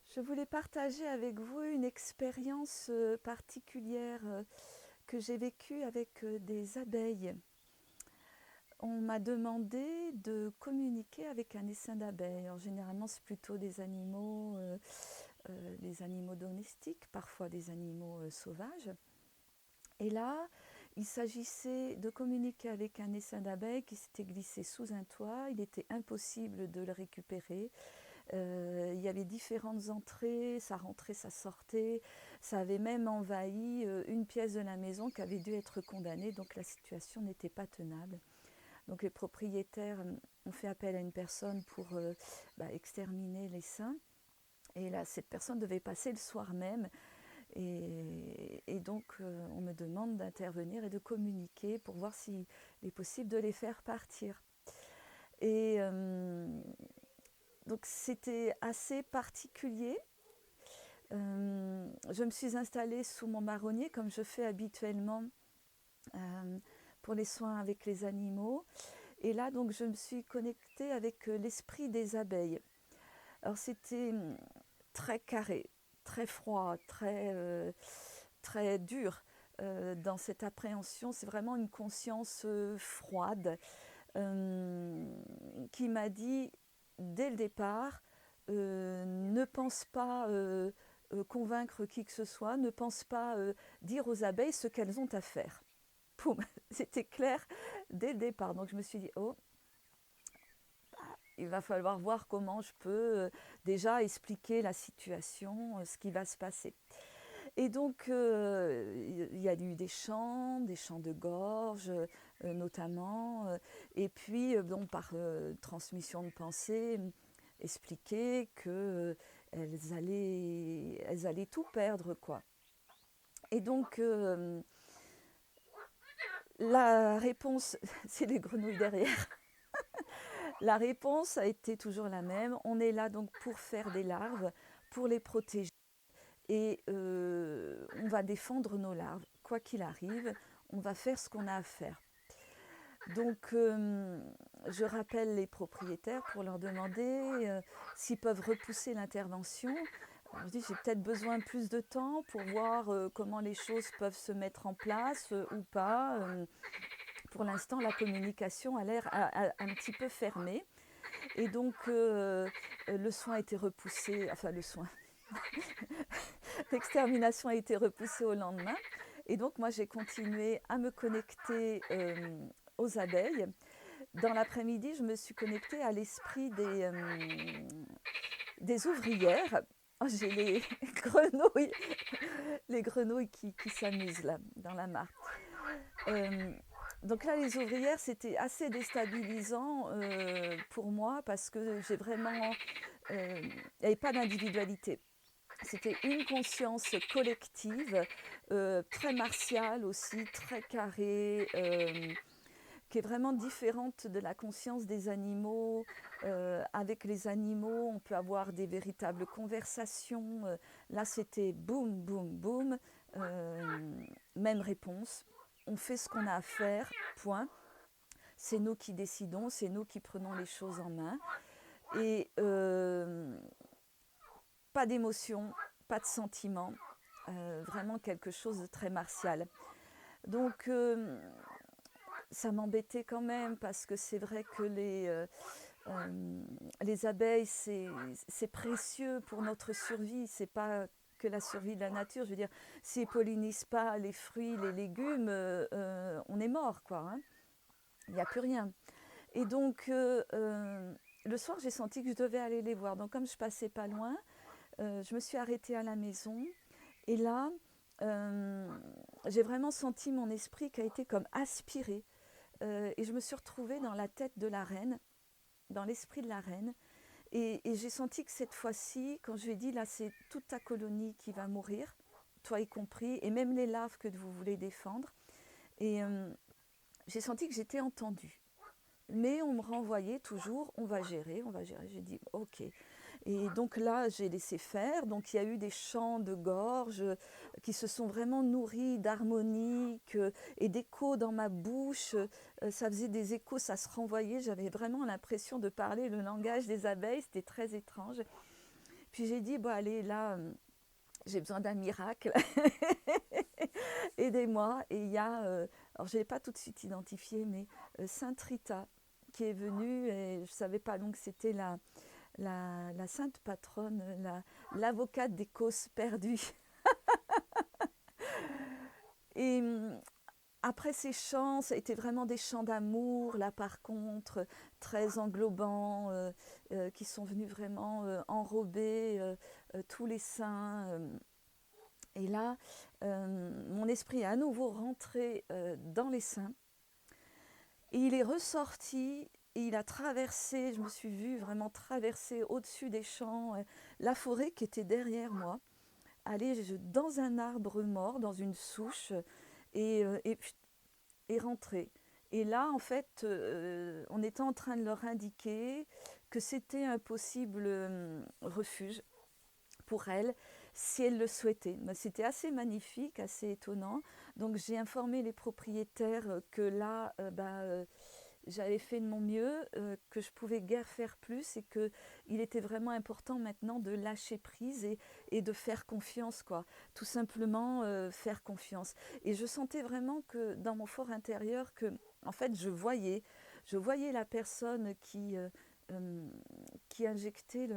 Je voulais partager avec vous une expérience particulière que j'ai vécue avec des abeilles. On m'a demandé de communiquer avec un essaim d'abeilles. Alors, généralement, c'est plutôt des animaux domestiques, parfois des animaux sauvages. Et là, il s'agissait de communiquer avec un essaim d'abeilles qui s'était glissé sous un toit. Il était impossible de le récupérer. Il y avait différentes entrées, ça rentrait, ça sortait. Ça avait même envahi une pièce de la maison qui avait dû être condamnée, donc la situation n'était pas tenable. Donc les propriétaires ont fait appel à une personne pour exterminer l'essaim. Et là, cette personne devait passer le soir même. Et donc, on me demande d'intervenir et de communiquer pour voir s'il est possible de les faire partir. Et donc, c'était assez particulier. Je me suis installée sous mon marronnier, comme je fais habituellement euh, pour les soins avec les animaux. Et là, donc, je me suis connectée avec l'esprit des abeilles. Alors, c'était très carré, très froid, très dur dans cette appréhension. C'est vraiment une conscience froide qui m'a dit dès le départ, ne pense pas convaincre qui que ce soit, ne pense pas dire aux abeilles ce qu'elles ont à faire. Poum, c'était clair dès le départ. Donc je me suis dit, oh, il va falloir voir comment je peux déjà expliquer la situation, ce qui va se passer. Et donc, il y a eu des chants de gorge notamment, et puis donc, par transmission de pensée, expliquer qu'elles elles allaient tout perdre, quoi. Et donc, la réponse, c'est les grenouilles derrière. La réponse a été toujours la même. On est là donc pour faire des larves, pour les protéger. Et on va défendre nos larves. Quoi qu'il arrive, on va faire ce qu'on a à faire. Donc, je rappelle les propriétaires pour leur demander s'ils peuvent repousser l'intervention. Alors, je dis, j'ai peut-être besoin de plus de temps pour voir comment les choses peuvent se mettre en place ou pas. Pour l'instant, la communication a l'air un petit peu fermée. Et donc, le soin a été repoussé, enfin le soin, l'extermination a été repoussée au lendemain. Et donc, moi, j'ai continué à me connecter aux abeilles. Dans l'après-midi, je me suis connectée à l'esprit des ouvrières. Oh, j'ai grenouilles, les grenouilles qui s'amusent là, dans la mare. Euh, donc là, les ouvrières, c'était assez déstabilisant pour moi parce que j'ai vraiment... Il n'y avait pas d'individualité. C'était une conscience collective, très martiale aussi, très carrée, qui est vraiment différente de la conscience des animaux. Avec les animaux, on peut avoir des véritables conversations. Là, c'était boum, boum, boum, même réponse. On fait ce qu'on a à faire, point. C'est nous qui décidons, c'est nous qui prenons les choses en main. Et pas d'émotion, pas de sentiment, vraiment quelque chose de très martial. Donc ça m'embêtait quand même parce que c'est vrai que les abeilles, c'est précieux pour notre survie, c'est pas que la survie de la nature. Je veux dire, s'ils ne pollinisent pas les fruits, les légumes, on est mort, quoi. Hein. Il n'y a plus rien. Et donc, le soir, j'ai senti que je devais aller les voir. Donc, comme je passais pas loin, je me suis arrêtée à la maison. Et là, j'ai vraiment senti mon esprit qui a été comme aspiré. Et je me suis retrouvée dans la tête de la reine, dans l'esprit de la reine. Et j'ai senti que cette fois-ci, quand je lui ai dit, là, c'est toute ta colonie qui va mourir, toi y compris, et même les larves que vous voulez défendre. Et j'ai senti que j'étais entendue. Mais on me renvoyait toujours, on va gérer, on va gérer. J'ai dit, ok. Et donc là, j'ai laissé faire. Donc il y a eu des chants de gorge qui se sont vraiment nourris d'harmoniques et d'échos dans ma bouche. Ça faisait des échos, ça se renvoyait. J'avais vraiment l'impression de parler le langage des abeilles. C'était très étrange. Puis j'ai dit, bon allez, là, j'ai besoin d'un miracle, aidez-moi. Et il y a, alors je ne l'ai pas tout de suite identifié, mais Sainte Rita qui est venue, et je ne savais pas donc c'était la sainte patronne, l'avocate des causes perdues. Et après ces chants, ça a été vraiment des chants d'amour, là par contre, très englobants, qui sont venus vraiment enrober tous les saints. Et là, mon esprit est à nouveau rentré dans les saints. Et il est ressorti, et il a traversé, je me suis vue vraiment traverser au-dessus des champs, la forêt qui était derrière moi, aller dans un arbre mort, dans une souche, et rentrer. Et là, en fait, on était en train de leur indiquer que c'était un possible refuge pour elles, si elles le souhaitaient. Mais c'était assez magnifique, assez étonnant. Donc j'ai informé les propriétaires que là, j'avais fait de mon mieux, que je pouvais guère faire plus et qu'il était vraiment important maintenant de lâcher prise et de faire confiance, quoi. Tout simplement faire confiance. Et je sentais vraiment que dans mon fort intérieur, que en fait je voyais la personne euh, qui injectait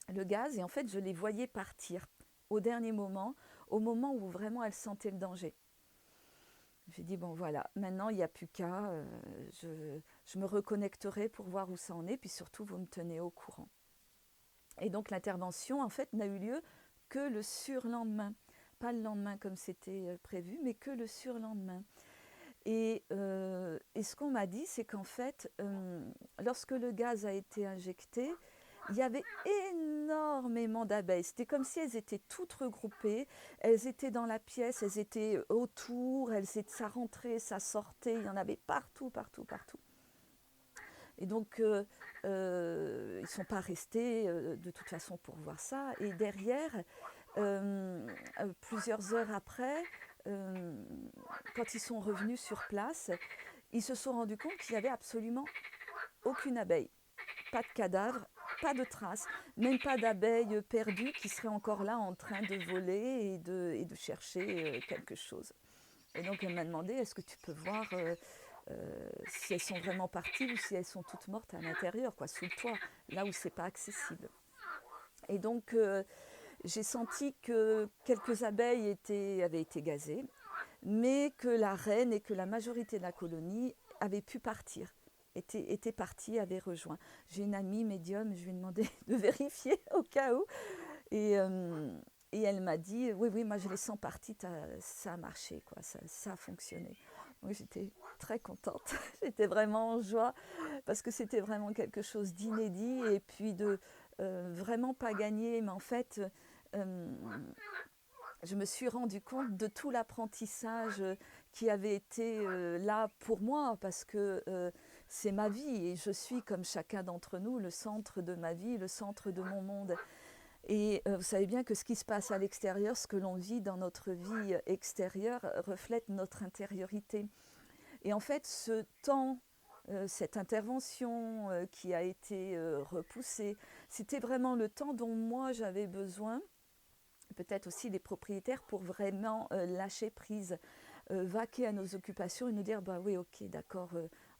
le gaz et en fait je les voyais partir au dernier moment, au moment où vraiment elles sentaient le danger. J'ai dit, bon voilà, maintenant il n'y a plus qu'à, je me reconnecterai pour voir où ça en est, puis surtout vous me tenez au courant. Et donc l'intervention en fait n'a eu lieu que le surlendemain, pas le lendemain comme c'était prévu, mais que le surlendemain. Et ce qu'on m'a dit, c'est qu'en fait, lorsque le gaz a été injecté, il y avait énormément d'abeilles. C'était comme si elles étaient toutes regroupées. Elles étaient dans la pièce, elles étaient autour, ça rentrait, ça sortait. Il y en avait partout, partout, partout. Et donc, ils ne sont pas restés de toute façon pour voir ça. Et derrière, plusieurs heures après, euh, quand ils sont revenus sur place, ils se sont rendus compte qu'il n'y avait absolument aucune abeille. Pas de cadavre, pas de traces, même pas d'abeilles perdues qui seraient encore là en train de voler et de chercher quelque chose. Et donc elle m'a demandé, est-ce que tu peux voir si elles sont vraiment parties ou si elles sont toutes mortes à l'intérieur, quoi, sous le toit, là où c'est pas accessible. Et donc j'ai senti que quelques abeilles avaient été gazées, mais que la reine et que la majorité de la colonie avaient pu partir, étaient partis, avaient rejoint. J'ai une amie médium, je lui ai demandé de vérifier au cas où, et, euh, et elle m'a dit, oui, oui, moi je les sens partis, ça a marché, quoi, ça a fonctionné. Donc j'étais très contente, j'étais vraiment en joie, parce que c'était vraiment quelque chose d'inédit, et puis de vraiment pas gagner, mais en fait, euh, je me suis rendu compte de tout l'apprentissage qui avait été là pour moi, parce que c'est ma vie et je suis, comme chacun d'entre nous, le centre de ma vie, le centre de mon monde. Et vous savez bien que ce qui se passe à l'extérieur, ce que l'on vit dans notre vie extérieure, reflète notre intériorité. Et en fait, ce temps, cette intervention qui a été repoussée, c'était vraiment le temps dont moi j'avais besoin, peut-être aussi les propriétaires, pour vraiment lâcher prise, vaquer à nos occupations et nous dire, bah oui, ok, d'accord,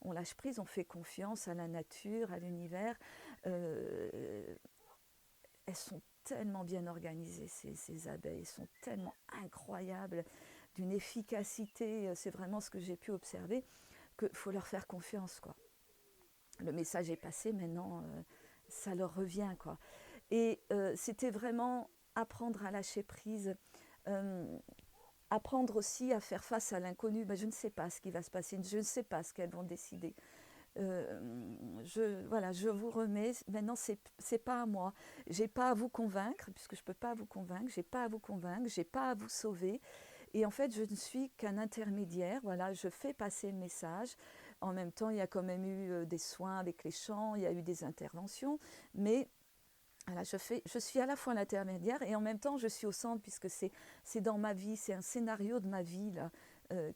on lâche prise, on fait confiance à la nature, à l'univers. Euh, Elles sont tellement bien organisées, ces abeilles, elles sont tellement incroyables, d'une efficacité, c'est vraiment ce que j'ai pu observer, qu'il faut leur faire confiance, quoi. Le message est passé, maintenant, ça leur revient, quoi. Et c'était vraiment apprendre à lâcher prise, euh, apprendre aussi à faire face à l'inconnu. Ben, je ne sais pas ce qui va se passer, je ne sais pas ce qu'elles vont décider. Voilà, je vous remets. Maintenant, c'est pas à moi. J'ai pas à vous convaincre, puisque je peux pas vous convaincre. J'ai pas à vous convaincre. J'ai pas à vous sauver. Et en fait, je ne suis qu'un intermédiaire. Voilà, je fais passer le message. En même temps, il y a quand même eu des soins avec les chants, il y a eu des interventions, mais voilà, je suis à la fois l'intermédiaire et en même temps je suis au centre, puisque c'est dans ma vie, c'est un scénario de ma vie là,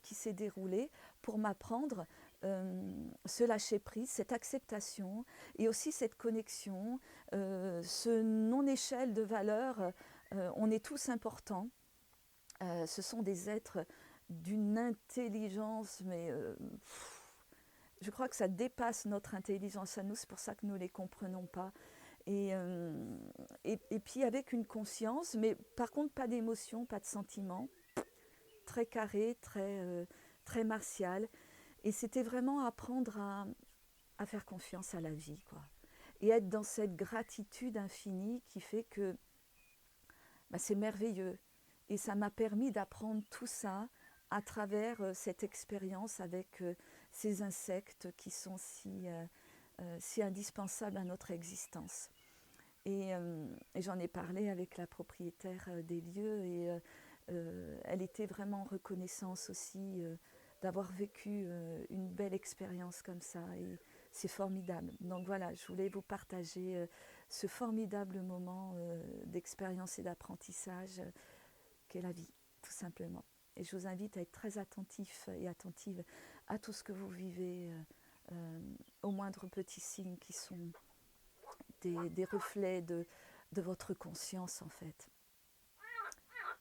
qui s'est déroulé pour m'apprendre ce lâcher-prise, cette acceptation et aussi cette connexion, ce non-échelle de valeurs. On est tous importants. Ce sont des êtres d'une intelligence, mais je crois que ça dépasse notre intelligence à nous, c'est pour ça que nous ne les comprenons pas. Et puis avec une conscience, mais par contre pas d'émotion, pas de sentiment, très carré, très martial. Et c'était vraiment apprendre à faire confiance à la vie, quoi. Et être dans cette gratitude infinie qui fait que bah, c'est merveilleux. Et ça m'a permis d'apprendre tout ça à travers cette expérience avec ces insectes qui sont si indispensables à notre existence. Et j'en ai parlé avec la propriétaire des lieux et elle était vraiment en reconnaissance aussi d'avoir vécu une belle expérience comme ça et c'est formidable. Donc voilà, je voulais vous partager ce formidable moment d'expérience et d'apprentissage qu'est la vie, tout simplement. Et je vous invite à être très attentif et attentive à tout ce que vous vivez, aux moindres petits signes qui sont des reflets de votre conscience en fait.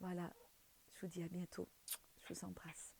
Voilà, je vous dis à bientôt. Je vous embrasse.